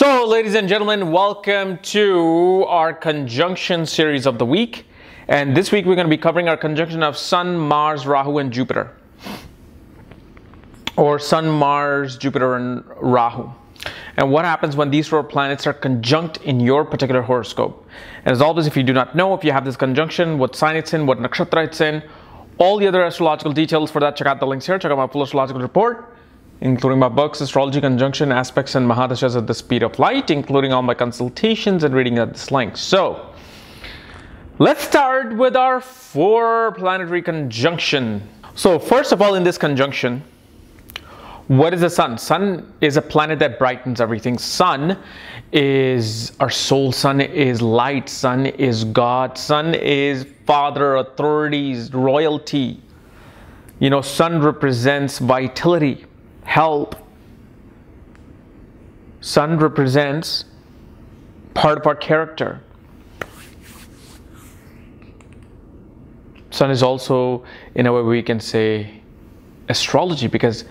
So, ladies and gentlemen, welcome to our conjunction series of the week. And this week we're going to be covering our conjunction of Sun, Mars, Rahu, and Jupiter. Or Sun, Mars, Jupiter, and Rahu. And what happens when these four planets are conjunct in your particular horoscope. And as always, if you do not know, if you have this conjunction, what sign it's in, what nakshatra it's in, all the other astrological details for that, check out the links here. Check out my full astrological report, including my books, Astrology, Conjunction, Aspects, and Mahadashas at the Speed of Light, including all my consultations and reading at this link. So, let's start with our four planetary conjunction. So, first of all, in this conjunction, what is the Sun? Sun is a planet that brightens everything. Sun is our soul. Sun is light. Sun is God. Sun is Father, authorities, royalty. You know, Sun represents vitality, health. Sun represents part of our character. Sun is also, in a way, we can say astrology, because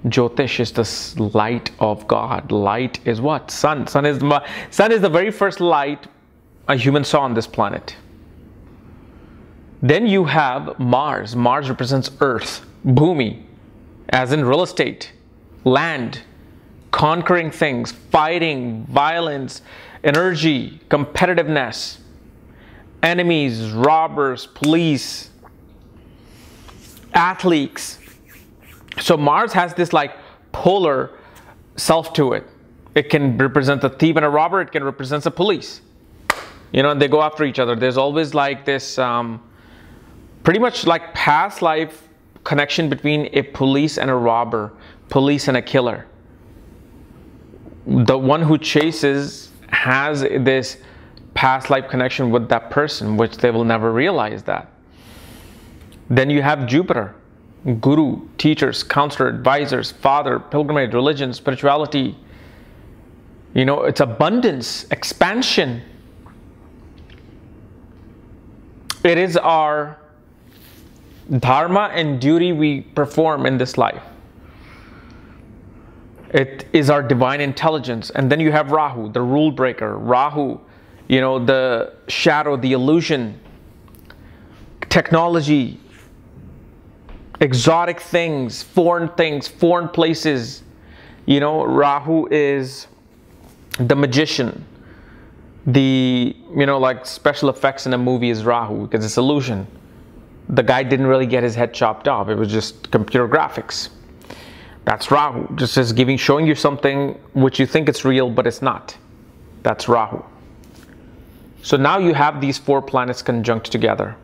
Jyotish is the light of God. Light is what? Sun. Sun is the very first light a human saw on this planet. Then you have Mars. Mars represents Earth, Bhumi, as in real estate, land, conquering things, fighting, violence, energy, competitiveness, enemies, robbers, police, athletes. So Mars has this like polar self to it. It can represent a thief and a robber. It can represent the police. You know, and they go after each other. There's always like this pretty much like past life connection between a police and a robber, police and a killer. The one who chases has this past life connection with that person, which they will never realize that. Then you have Jupiter, guru, teachers, counselor, advisors, father, pilgrimage, religion, spirituality. You know, it's abundance, expansion. It is our dharma and duty we perform in this life. It is our divine intelligence. And then you have Rahu, the rule breaker. Rahu, you know, the shadow, the illusion, technology, exotic things, foreign places. You know, Rahu is the magician. The, you know, like special effects in a movie is Rahu, because it's illusion. The guy didn't really get his head chopped off. It was just computer graphics. That's Rahu. Just as showing you something which you think it's real, but it's not. That's Rahu. So now you have these four planets conjunct together.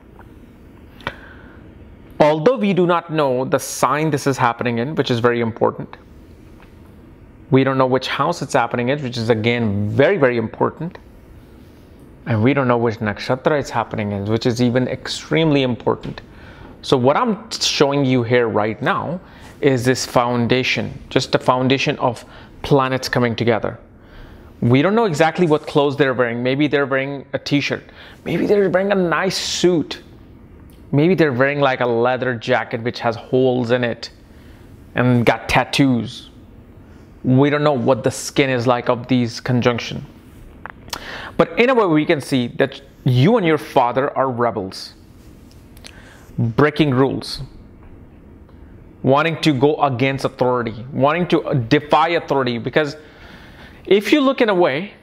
Although we do not know the sign this is happening in, which is very important. We don't know which house it's happening in, which is again very, very important. And we don't know which nakshatra it's happening in, which is even extremely important. So what I'm showing you here right now is this foundation, just a foundation of planets coming together. We don't know exactly what clothes they're wearing. Maybe they're wearing a t-shirt. Maybe they're wearing a nice suit. Maybe they're wearing like a leather jacket which has holes in it and got tattoos. We don't know what the skin is like of these conjunction. But in a way, we can see that you and your father are rebels, breaking rules, wanting to go against authority, wanting to defy authority. Because if you look in a way,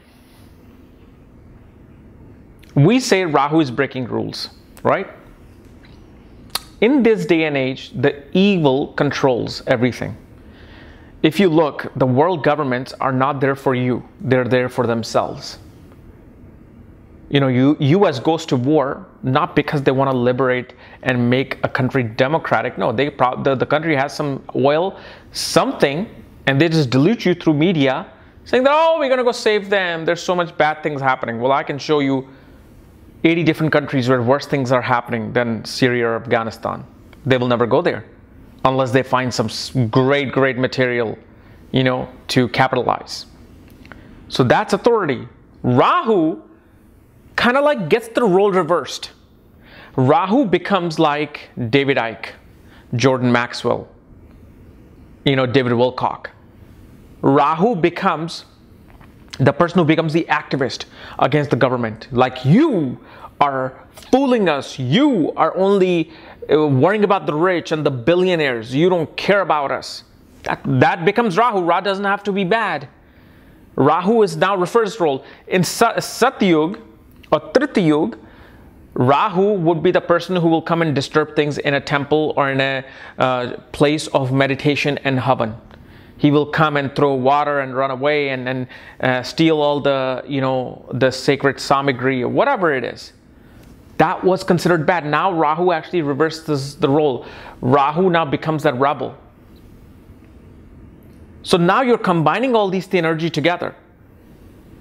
we say Rahu is breaking rules, right? In this day and age, the evil controls everything. If you look, the world governments are not there for you. They're there for themselves. You know, US goes to war not because they want to liberate and make a country democratic. No, the country has some oil, something, and they just dilute you through media, saying that, oh, we're going to go save them. There's so much bad things happening. Well, I can show you 80 different countries where worse things are happening than Syria or Afghanistan. They will never go there unless they find some great material, you know, to capitalize. So that's authority. Rahu kind of like gets the role reversed. Rahu becomes like David Icke, Jordan Maxwell, you know, David Wilcock. Rahu becomes The person who becomes the activist against the government. Like, you are fooling us. You are only worrying about the rich and the billionaires. You don't care about us. That becomes Rahu. Rahu doesn't have to be bad. Rahu is now reverse role. In Satyug or Tritayug, Rahu would be the person who will come and disturb things in a temple or in a place of meditation and havan. He will come and throw water and run away and steal all the, the sacred samagri or whatever it is. That was considered bad. Now Rahu actually reverses the role. Rahu now becomes that rebel. So now you're combining all these energy together.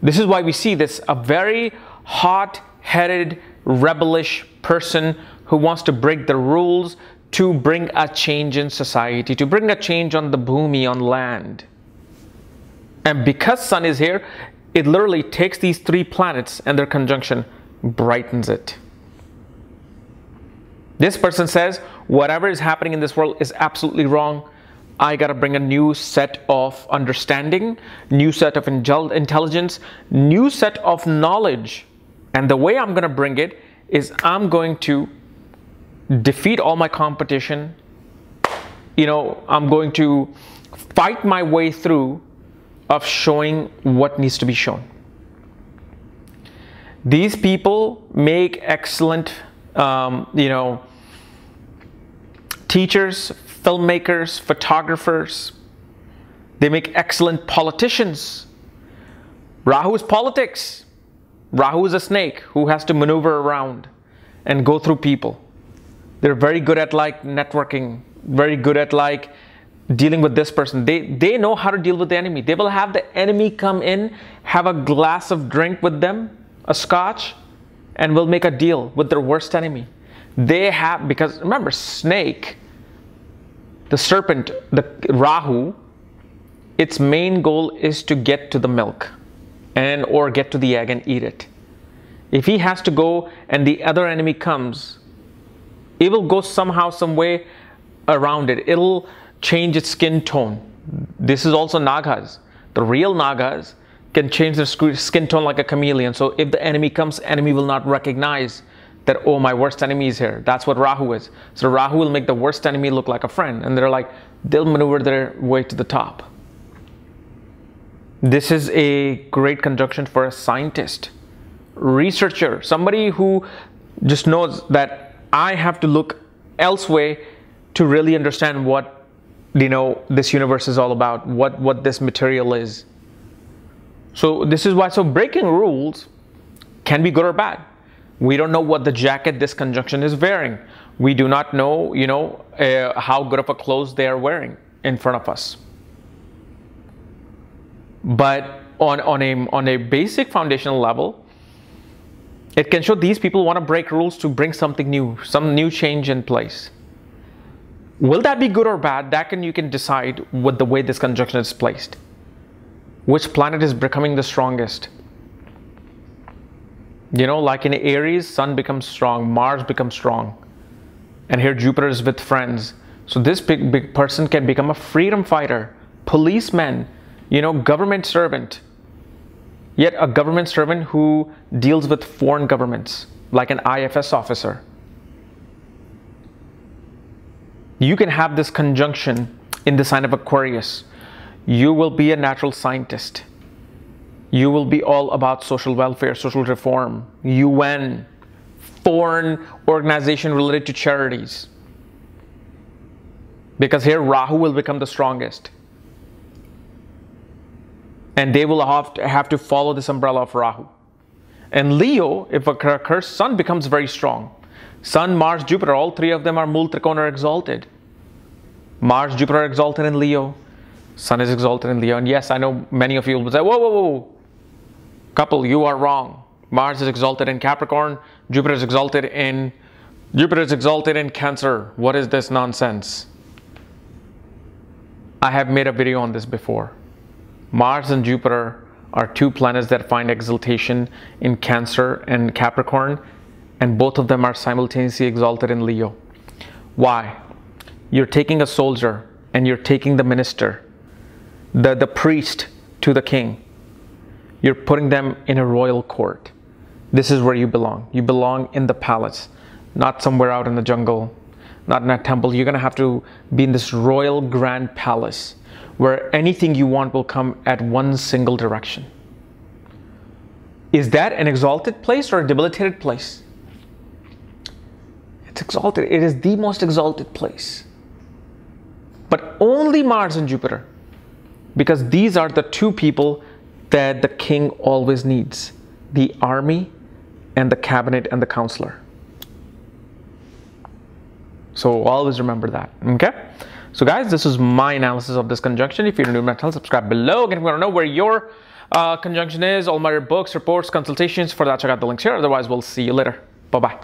This is why we see this, a very hot-headed, rebellish person who wants to break the rules, to bring a change in society, to bring a change on the bhumi, on land. And because sun is here, it literally takes these three planets and their conjunction brightens it. This person says, whatever is happening in this world is absolutely wrong. I got to bring a new set of understanding, new set of intelligence, new set of knowledge. And the way I'm going to bring it is I'm going to defeat all my competition. I'm going to fight my way through of showing what needs to be shown. These people make excellent, teachers, filmmakers, photographers. They make excellent politicians. Rahu is politics. Rahu is a snake who has to maneuver around and go through people. They're very good at networking, very good at dealing with this person. They know how to deal with the enemy. They will have the enemy come in, have a glass of drink with them, a scotch, and will make a deal with their worst enemy. Because remember, snake, the serpent, the Rahu, its main goal is to get to the milk or get to the egg and eat it. If he has to go and the other enemy comes, it will go somehow, some way around it. It'll change its skin tone. This is also Nagas. The real Nagas can change their skin tone like a chameleon. So if the enemy comes, enemy will not recognize that, oh, my worst enemy is here. That's what Rahu is. So Rahu will make the worst enemy look like a friend. And they'll maneuver their way to the top. This is a great conjunction for a scientist, researcher, somebody who just knows that I have to look elsewhere to really understand what, this universe is all about, what this material is. So this is why, breaking rules can be good or bad. We don't know what the jacket this conjunction is wearing. We do not know, how good of a clothes they are wearing in front of us. But on a basic foundational level, it can show these people want to break rules to bring something new, some new change in place. Will that be good or bad? You can decide with the way this conjunction is placed. Which planet is becoming the strongest? Like in Aries, Sun becomes strong, Mars becomes strong. And here Jupiter is with friends. So this big person can become a freedom fighter, policeman, government servant. Yet a government servant who deals with foreign governments, like an IFS officer. You can have this conjunction in the sign of Aquarius. You will be a natural scientist. You will be all about social welfare, social reform, UN, foreign organization related to charities. Because here Rahu will become the strongest. And they will have to follow this umbrella of Rahu. And Leo, if it occurs, Sun becomes very strong. Sun, Mars, Jupiter, all three of them are Mul Trikona exalted. Mars, Jupiter are exalted in Leo. Sun is exalted in Leo. And yes, I know many of you will say, whoa, whoa, whoa. Couple, you are wrong. Mars is exalted in Capricorn. Jupiter is exalted in Cancer. What is this nonsense? I have made a video on this before. Mars and Jupiter are two planets that find exaltation in Cancer and Capricorn, and both of them are simultaneously exalted in Leo. Why? You're taking a soldier and you're taking the minister, the priest to the king. You're putting them in a royal court. This is where you belong. You belong in the palace, not somewhere out in the jungle, not in a temple. You're going to have to be in this royal grand palace where anything you want will come at one single direction. Is that an exalted place or a debilitated place? It's exalted. It is the most exalted place. But only Mars and Jupiter, because these are the two people that the king always needs: the army and the cabinet and the counselor. So always remember that, okay? So guys, this is my analysis of this conjunction. If you're new to my channel, subscribe below. Again, if you want to know where your conjunction is, all my books, reports, consultations, for that check out the links here. Otherwise, we'll see you later. Bye-bye.